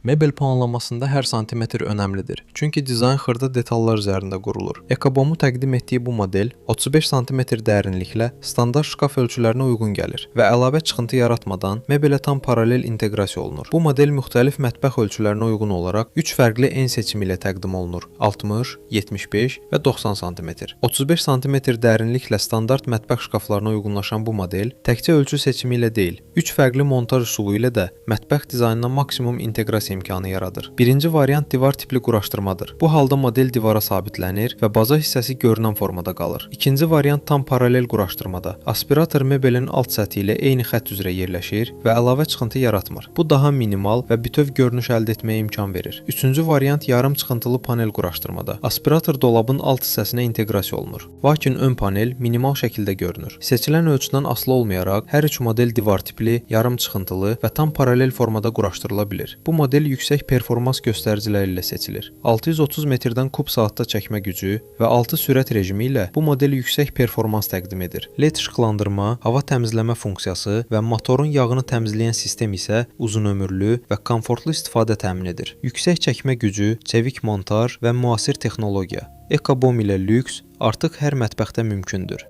Mebel planlamasında hər santimetr önəmlidir. Çünki dizayn xırda detallar üzərində qurulur. Ekobomu təqdim etdiyi bu model 35 sm dərinliklə standart şkaf ölçülərinə uyğun gəlir və əlavə çıxıntı yaratmadan mebelə tam paralel inteqrasiya olunur. Bu model müxtəlif mətbəx ölçülərinə uyğun olaraq 3 fərqli en seçimi ilə təqdim olunur: 60, 75 və 90 sm. 35 sm dərinliklə standart mətbəx şkaflarına uyğunlaşan bu model təkcə ölçü seçimi ilə deyil, 3 fərqli montaj üsulu ilə də mətbəx dizaynına maksimum inteqrasiya imkanı yaradır. Birinci variant divar tipli quraşdırmadır. Bu halda model divara sabitlənir və baza hissəsi görünən formada qalır. İkinci variant tam paralel quraşdırmada. Aspirator mebelin alt səthi ilə eyni xətt üzrə yerləşir və əlavə çıxıntı yaratmır. Bu daha minimal və bütöv görünüş əldə etməyə imkan verir. Üçüncü variant yarım çıxıntılı panel quraşdırmada. Aspirator dolabın alt hissəsinə inteqrasiya olunur. Lakin ön panel minimal şəkildə görünür. Seçilən ölçüdən asılı olmayaraq hər üç model divar tipli, yarım çıxıntılı və tam paralel formada quraşdırıla bilir. Bu model yüksək performans göstəriciləri ilə seçilir. 630 metrdən kub saatda çəkmə gücü və 6 sürət rejimi ilə bu model yüksək performans təqdim edir. LED işıqlandırma, hava təmizləmə funksiyası və motorun yağını təmizləyən sistem isə uzunömürlü və komfortlu istifadə təmin edir. Yüksək çəkmə gücü, çevik montaj və müasir texnologiya. Ekobom ilə lüks artıq hər mətbəxdə mümkündür.